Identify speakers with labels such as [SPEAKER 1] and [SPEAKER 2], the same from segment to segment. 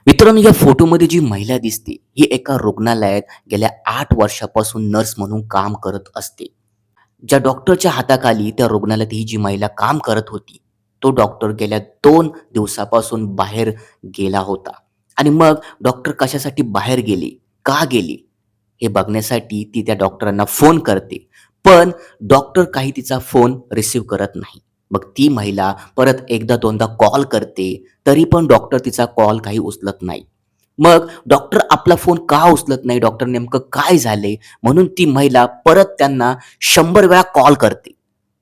[SPEAKER 1] मित्रांनो, या फोटोमध्ये जी महिला दिसते, ही एका रुग्णालयात गेल्या 8 वर्षापासून नर्स म्हणून काम करत असते. ज्या डॉक्टरच्या हाताखाली त्या रुग्णालयात ही जी महिला काम करत होती, तो डॉक्टर गेल्या 2 दिवसापासून बाहेर गेला होता. आणि मग डॉक्टर कशासाठी बाहेर गेले, का गेले, हे बघण्यासाठी ती त्या डॉक्टरांना फोन करते. पण डॉक्टर काही तिचा फोन रिसीव्ह करत नाही. मग ती महिला परत एकदा दोनदा कॉल करते, तरी पण डॉक्टर तिचा कॉल काही उचलत नाही. मग डॉक्टर आपला फोन का उचलत नाही, डॉक्टर नेमकं काय झालंय, म्हणून ती महिला परत त्यांना 100 वेळा कॉल करते.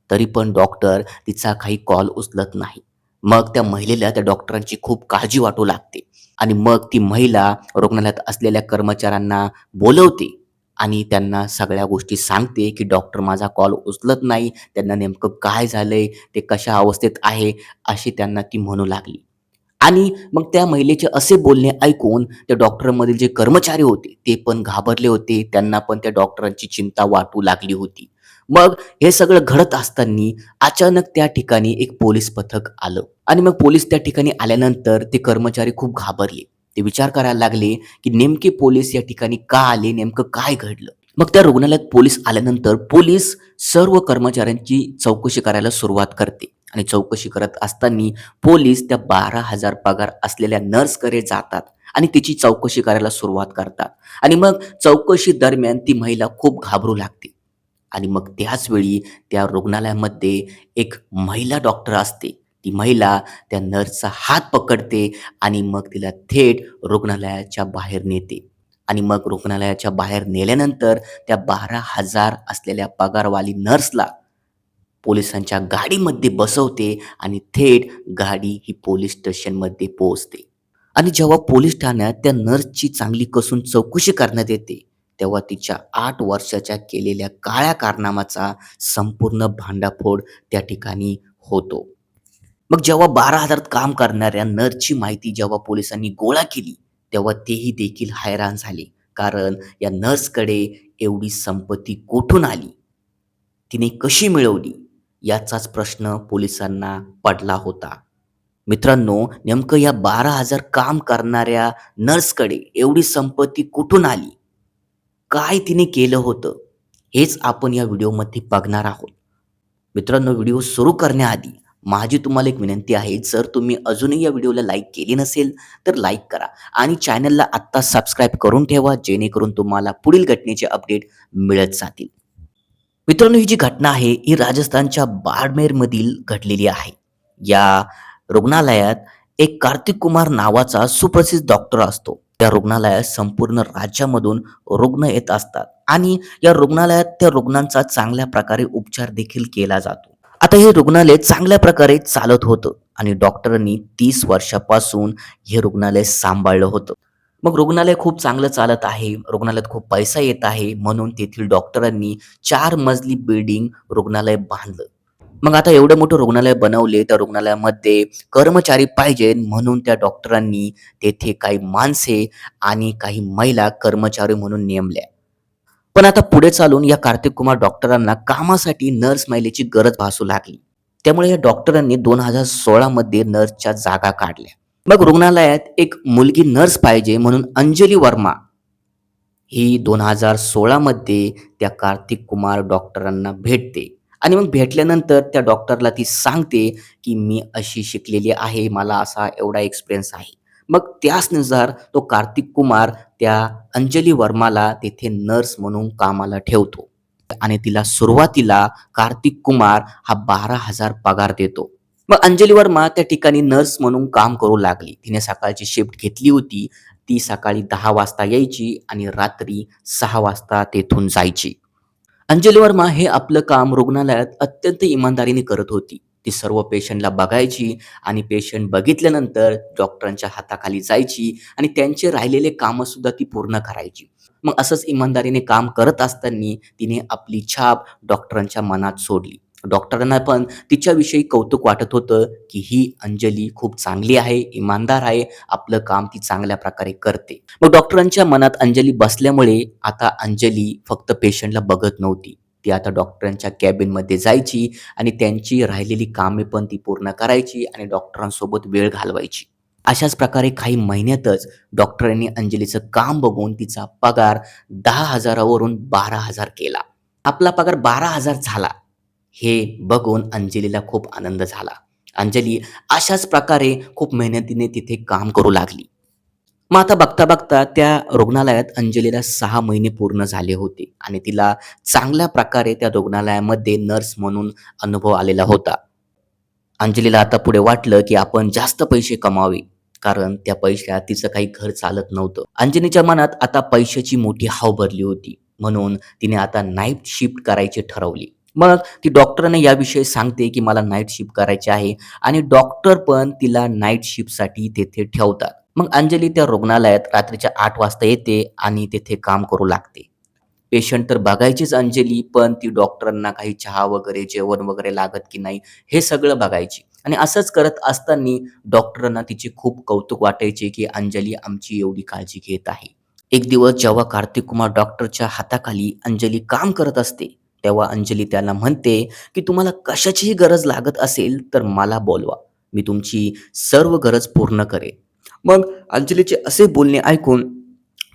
[SPEAKER 1] तरी पण डॉक्टर तिचा काही कॉल उचलत नाही. मग त्या महिलेला त्या डॉक्टरांची खूप काळजी वाटू लागते आणि मग ती महिला रुग्णालयात असलेल्या कर्मचाऱ्यांना बोलवते आणि त्यांना सगळ्या गोष्टी सांगते, की डॉक्टर माझा कॉल उचलत नाही, त्यांना नेमकं काय झालंय, ते कशा अवस्थेत आहे, अशी त्यांना ती म्हणू लागली. आणि मग त्या महिलेचे असे बोलणे ऐकून त्या डॉक्टरमधील जे कर्मचारी होते, ते पण घाबरले होते. त्यांना पण त्या डॉक्टरांची चिंता वाटू लागली होती. मग हे सगळं घडत असताना अचानक त्या ठिकाणी एक पोलीस पथक आलं आणि मग पोलीस त्या ठिकाणी आल्यानंतर ते कर्मचारी खूप घाबरले. ते विचार करायला लागले, की नेमके पोलीस या ठिकाणी का आले? नेमकं काय घडलं? मग त्या रुग्णालयात पोलीस आल्यानंतर पोलीस सर्व कर्मचाऱ्यांची चौकशी करायला सुरुवात करते आणि चौकशी करत असताना पोलीस त्या 12,000 पगार असलेल्या नर्सकडे जातात आणि तिची चौकशी करायला सुरुवात करतात. आणि मग चौकशी दरम्यान ती महिला खूप घाबरू लागते. आणि मग त्याच वेळी त्या रुग्णालयामध्ये एक महिला डॉक्टर असते. ती महिला त्या नर्सचा हात पकडते आणि मग तिला थेट रुग्णालयाच्या बाहेर नेते. आणि मग रुग्णालयाच्या बाहेर नेल्यानंतर त्या 12,000 असलेल्या पगारवाली नर्सला पोलिसांच्या गाडीमध्ये बसवते आणि थेट गाडी ही पोलीस स्टेशनमध्ये पोहोचते. आणि जेव्हा पोलीस ठाण्यात त्या नर्सची चांगली कसून चौकशी करण्यात येते, तेव्हा तिच्या 8 वर्षाच्या केलेल्या काळ्या कारनामाचा संपूर्ण भांडाफोड त्या ठिकाणी होतो. मग जेव्हा 12,000 काम करणाऱ्या नर्सची माहिती जेव्हा पोलिसांनी गोळा केली, तेव्हा तेही देखील हैराण झाले. कारण या नर्सकडे एवढी संपत्ती कुठून आली? तिने कशी मिळवली? याचाच प्रश्न पोलिसांना पडला होता. मित्रांनो, नेमकं या 12,000 काम करणाऱ्या नर्सकडे एवढी संपत्ती कुठून आली? काय तिने केलं होतं? हेच आपण या व्हिडिओमध्ये बघणार आहोत. मित्रांनो, व्हिडिओ सुरू करण्याआधी माझी तुम्हाला एक विनंती आहे, जर तुम्ही अजूनही या व्हिडिओला लाईक केली नसेल, तर लाईक करा आणि चॅनलला आत्ता सबस्क्राईब करून ठेवा, जेणेकरून तुम्हाला पुढील घटनेचे अपडेट मिळत जातील. मित्रांनो, ही जी घटना आहे, ही राजस्थानच्या बाडमेरमधील घडलेली आहे. या रुग्णालयात एक कार्तिक कुमार नावाचा सुप्रसिद्ध डॉक्टर असतो. त्या रुग्णालयात संपूर्ण राज्यामधून रुग्ण येत असतात आणि या रुग्णालयात त्या रुग्णांचा चांगल्या प्रकारे उपचार देखील केला जातो. आता हे रुग्णालय चांगल्या प्रकारे चालत होतं आणि डॉक्टरांनी 30 वर्षापासून हे रुग्णालय सांभाळलं होतं. मग रुग्णालय खूप चांगलं चालत आहे, रुग्णालयात खूप पैसा येत आहे, म्हणून तेथील डॉक्टरांनी 4 मजली बिल्डिंग रुग्णालय बांधलं. मग आता एवढं मोठं रुग्णालय बनवले, त्या रुग्णालयामध्ये कर्मचारी पाहिजे म्हणून त्या डॉक्टरांनी तेथे काही माणसे आणि काही महिला कर्मचारी म्हणून नेमल्या. पण आता पुढे चालून या कार्तिक कुमार डॉक्टरांना कामासाठी नर्स महिलेची गरज भासू लागली. त्यामुळे या डॉक्टरांनी 2016 मध्ये नर्सच्या जागा काढल्या. मग रुग्णालयात एक मुलगी नर्स पाहिजे म्हणून अंजली वर्मा ही 2016 मध्ये त्या कार्तिक कुमार डॉक्टरांना भेटते आणि मग भेटल्यानंतर त्या डॉक्टरला ती सांगते, की मी अशी शिकलेली आहे, मला असा एवढा एक्सपिरियन्स आहे. मग त्याचनुसार तो कार्तिक कुमार त्या अंजली वर्माला तिथे नर्स म्हणून कामाला ठेवतो आणि तिला सुरुवातीला कार्तिक कुमार हा 12,000 पगार देतो. मग अंजली वर्मा त्या ठिकाणी नर्स म्हणून काम करू लागली. तिने सकाळची शिफ्ट घेतली होती. ती सकाळी 10 वाजता यायची आणि रात्री 6 वाजता तेथून जायची. अंजली वर्मा हे आपलं काम रुग्णालयात अत्यंत इमानदारीने करत होती. ती सर्व पेशंटला बघायची आणि पेशंट बघितल्यानंतर डॉक्टरांच्या हाताखाली जायची आणि त्यांचे राहिलेले कामंसुद्धा ती पूर्ण करायची. मग असंच इमानदारीने काम करत असताना तिने आपली छाप डॉक्टरांच्या मनात सोडली. डॉक्टरांना पण तिच्याविषयी कौतुक वाटत होतं, की ही अंजली खूप चांगली आहे, इमानदार आहे, आपलं काम ती चांगल्या प्रकारे करते. मग डॉक्टरांच्या मनात अंजली बसल्यामुळे आता अंजली फक्त पेशंटला बघत नव्हती. ती आता डॉक्टरांच्या कॅबिनमध्ये जायची आणि त्यांची राहिलेली कामे पण ती पूर्ण करायची आणि डॉक्टरांसोबत वेळ घालवायची. अशाच प्रकारे काही महिन्यातच डॉक्टरांनी अंजलीचं काम बघून तिचा पगार 10,000 वरून 12,000 केला. आपला पगार 12,000 झाला. हे बघून अंजलीला खूप आनंद झाला. अंजली अशाच प्रकारे खूप मेहनतीने तिथे काम करू लागली. मग आता बघता-बघता त्या रुग्णालयात अंजलीला 6 महिने पूर्ण झाले होते आणि तिला चांगल्या प्रकारे त्या रुग्णालयामध्ये नर्स म्हणून अनुभव आलेला होता. अंजलीला आता पुढे वाटलं, की आपण जास्त पैसे कमावे. कारण त्या पैशात तिचं काही घर चालत नव्हतं. अंजलीच्या मनात आता पैशाची मोठी हाव भरली होती. म्हणून तिने आता नाईट शिफ्ट करायची ठरवली. मग ती डॉक्टरांना याविषयी सांगते, की मला नाईट शिफ्ट करायची आहे आणि डॉक्टर पण तिला नाईट शिफ्टसाठी तेथे ठेवतात. मग अंजली त्या रुग्णालयात रात्रीच्या 8 वाजता येते आणि तेथे काम करू लागते. पेशंट तर बघायचीच अंजली, पण ती डॉक्टरांना काही चहा वगैरे, जेवण वगैरे लागत की नाही, हे सगळं बघायची. आणि असंच करत असताना डॉक्टरांना तिचे खूप कौतुक वाटायचे, की अंजली आमची एवढी काळजी घेत आहे. एक दिवस जेव्हा कार्तिक कुमार डॉक्टरच्या हाताखाली अंजली काम करत असते, तेव्हा अंजली त्याला म्हणते, की तुम्हाला कशाचीही गरज लागत असेल, तर मला बोलवा. मी तुमची सर्व गरज पूर्ण करेन. मग अंजलीचे असे बोलणे ऐकून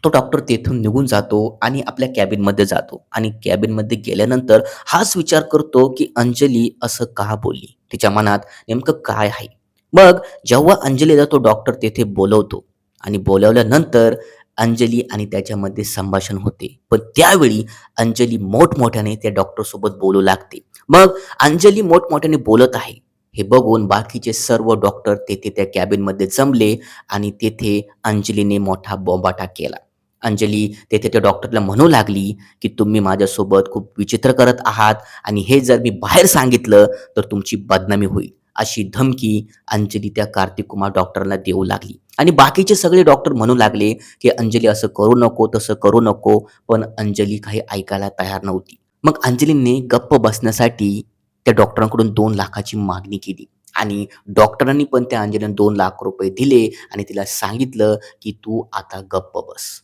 [SPEAKER 1] तो डॉक्टर तेथून निघून जातो आणि आपल्या कॅबिनमध्ये जातो आणि कॅबिनमध्ये गेल्यानंतर हाच विचार करतो, की अंजली असं का बोलली? तिच्या मनात नेमकं काय आहे? मग जेव्हा अंजलीला तो डॉक्टर तेथे बोलवतो आणि बोलावल्यानंतर अंजली आणि त्याच्यामध्ये संभाषण होते. पण त्यावेळी अंजली मोठमोठ्याने त्या डॉक्टरसोबत बोलू लागते. मग अंजली मोठमोठ्याने बोलत आहे, हे बघून बाकीचे सर्व डॉक्टर तेथे त्या कॅबिनमध्ये जमले आणि तेथे अंजलीने मोठा बोंबाटा केला. अंजली तेथे त्या डॉक्टरला म्हणू लागली, की "तुम्ही माझ्यासोबत खूप विचित्र करत आहात आणि हे जर मी बाहेर सांगितलं, तर तुमची बदनामी होईल." अशी धमकी अंजली त्या कार्तिक कुमार डॉक्टरला देऊ लागली. आणि बाकीचे सगळे डॉक्टर म्हणू लागले, की "अंजली असं करू नको, तसं करू नको." पण अंजली काही ऐकायला तयार नव्हती. मग अंजलीने गप्प बसण्यासाठी त्या डॉक्टरांकडून 2,00,000ची मागणी केली आणि डॉक्टरांनी पण त्या अंजलीला ₹2,00,000 दिले आणि तिला सांगितलं, की "तू आता गप्प बस."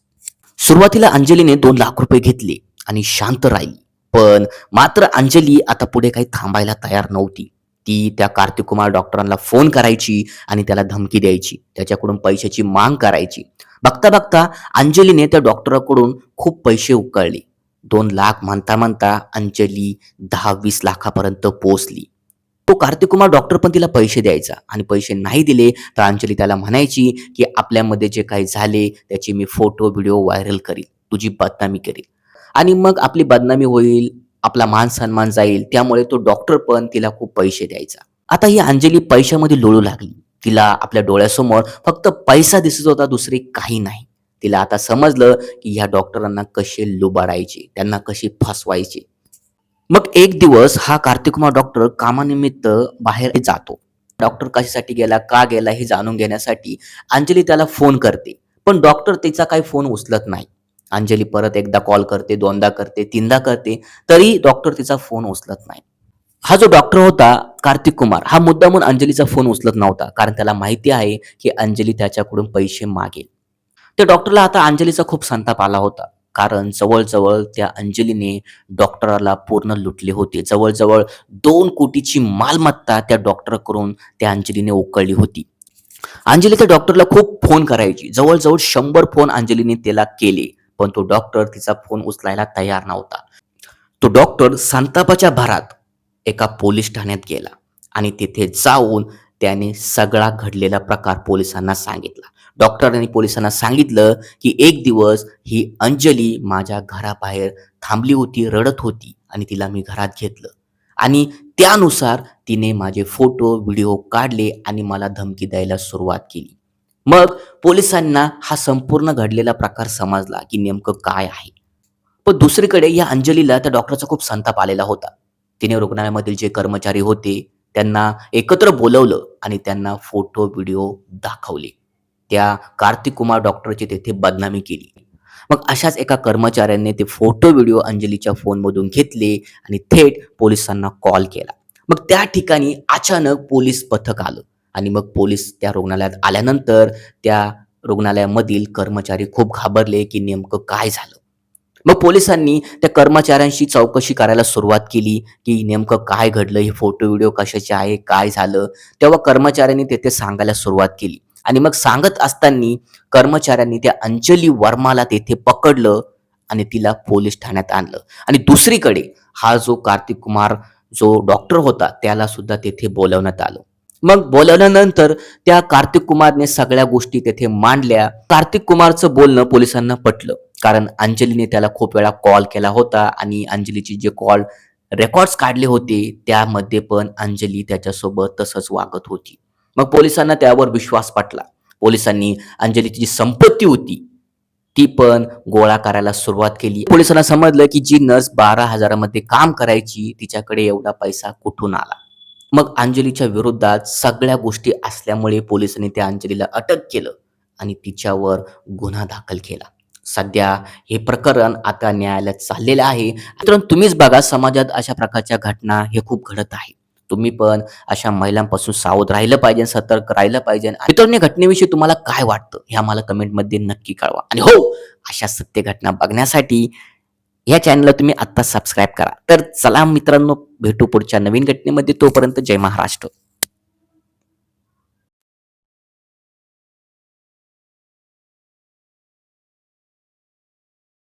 [SPEAKER 1] सुरुवातीला अंजलीने ₹2,00,000 घेतले आणि शांत राहिली. पण मात्र अंजली आता पुढे काही थांबायला तयार नव्हती. ती त्या कार्तिक कुमार डॉक्टरांना फोन करायची आणि त्याला धमकी द्यायची. त्याच्याकडून पैशाची माग करायची. बघता-बघता अंजलीने त्या डॉक्टराकडून खूप पैसे उकळले. 2,00,000 म्हणता-म्हणता अंजली 10-20 लाखापर्यंत पोहोचली. तो कार्तिक कुमार डॉक्टर पण तिला पैसे द्यायचा आणि पैसे नाही दिले तर अंजली त्याला म्हणायची, की आपल्यामध्ये जे काही झाले त्याचे मी फोटो, व्हिडिओ व्हायरल करील. तुझी बदनामी करील आणि मग आपली बदनामी होईल, आपला मान-सन्मान जाईल. त्यामुळे तो डॉक्टर पण तिला खूप पैसे द्यायचा. आता ही अंजली पैशामध्ये लोळू लागली. तिला आपल्या डोळ्यासमोर फक्त पैसा दिसत होता, दुसरे काही नाही. तिला आता समजलं, की ह्या डॉक्टरांना कसे लुबाडायचे, त्यांना कसे फसवायचे. मग एक दिवस हा कार्तिक कुमार डॉक्टर कामानिमित्त बाहेर जातो. डॉक्टर कशासाठी गेला, का गेला हे जाणून घेण्यासाठी अंजली त्याला फोन करते. पण डॉक्टर तिचा काही फोन उचलत नाही. अंजली परत एकदा कॉल करते, दोनदा करते, तीनदा करते, तरी डॉक्टर तिचा फोन उचलत नाही. हा जो डॉक्टर होता कार्तिक कुमार, हा मुद्दामून अंजलीचा फोन उचलत नव्हता. कारण त्याला माहिती आहे, की अंजली त्याच्याकडून पैसे मागेल. त्या डॉक्टरला आता अंजलीचा खूप संताप आला होता. कारण जवळ-जवळ त्या अंजलीने डॉक्टरला पूर्ण लुटले होते. जवळ-जवळ 2 कोटीची मालमत्ता त्या डॉक्टरकडून त्या अंजलीने उकळली होती. अंजली त्या डॉक्टरला खूप फोन करायची. जवळ-जवळ 100 फोन अंजलीने त्याला केले. पण तो डॉक्टर तिचा फोन उचलायला तयार नव्हता. तो डॉक्टर संतापाच्या भरात एका पोलीस ठाण्यात गेला आणि तिथे जाऊन त्याने सगळा घडलेला प्रकार पोलिसांना सांगितला. डॉक्टरांनी पोलिसांना सांगितलं, की एक दिवस ही अंजली माझ्या घराबाहेर थांबली होती, रडत होती आणि तिला मी घरात घेतलं आणि त्यानुसार तिने माझे फोटो, व्हिडिओ काढले आणि मला धमकी द्यायला सुरुवात केली. मग पोलिसांना हा संपूर्ण घडलेला प्रकार समजला, की नेमकं काय आहे. पण दुसरीकडे या अंजलीला त्या डॉक्टरचा खूप संताप आलेला होता. तिने रुग्णालयामधील जे कर्मचारी होते, त्यांना एकत्र बोलावलं आणि त्यांना फोटो, व्हिडिओ दाखवले. त्या कार्तिक कुमार डॉक्टरची तेथे बदनामी केली. मग अशाच एका कर्मचाऱ्याने ते फोटो, व्हिडिओ अंजलीच्या फोनमधून घेतले आणि थेट पोलिसांना कॉल केला. मग त्या ठिकाणी अचानक पोलीस पथक आलं आणि मग पोलीस त्या रुग्णालयात आल्यानंतर त्या रुग्णालयामधील कर्मचारी खूप घाबरले, की नेमकं काय झालं? मग पोलिसांनी त्या कर्मचाऱ्यांशी चौकशी करायला सुरुवात केली, की नेमकं काय घडलं? हे फोटो व्हिडिओ कशाचे आहे? काय झालं? तेव्हा कर्मचाऱ्यांनी तेथे सांगायला सुरुवात केली आणि मग सांगत असताना कर्मचाऱ्यांनी त्या अंजली वर्माला तेथे पकडलं आणि तिला पोलीस ठाण्यात आणलं. आणि दुसरीकडे हा जो कार्तिक कुमार जो डॉक्टर होता त्याला सुद्धा तेथे बोलवण्यात आलं. मग बोलवल्यानंतर त्या कार्तिक कुमारने सगळ्या गोष्टी तेथे मांडल्या. कार्तिक कुमारचं बोलणं पोलिसांना पटलं, कारण अंजलीने त्याला खूप वेळा कॉल केला होता आणि अंजलीची जे कॉल रेकॉर्ड्स काढले होते त्यामध्ये पण अंजली त्याच्यासोबत तसंच वागत होती. मग पोलिसांना त्यावर विश्वास पटला. पोलिसांनी अंजलीची जी संपत्ती होती ती पण गोळा करायला सुरुवात केली. पोलिसांना समजलं की जी नर्स 12,000 मध्ये काम करायची तिच्याकडे एवढा पैसा कुठून आला. मग अंजलीच्या विरोधात सगळ्या गोष्टी असल्यामुळे पोलिसांनी त्या अंजलीला अटक केलं आणि तिच्यावर गुन्हा दाखल केला. सध्या हे प्रकरण आता न्यायालयात चाललेलं आहे. मित्रांनो, तुम्हीच बघा, समाजात अशा प्रकारच्या घटना हे खूप घडत आहे. तुम्ही पण अशा महिलांपासून सावध राहिलं पाहिजे, सतर्क राहिलं पाहिजे. मित्रांनो, या घटनेविषयी तुम्हाला काय वाटतं हे आम्हाला कमेंटमध्ये नक्की कळवा. आणि हो, अशा सत्य घटना बघण्यासाठी या चॅनलला तुम्ही आत्ता सबस्क्राईब करा. तर चला मित्रांनो, भेटू पुढच्या नवीन घटनेमध्ये. तोपर्यंत जय महाराष्ट्र.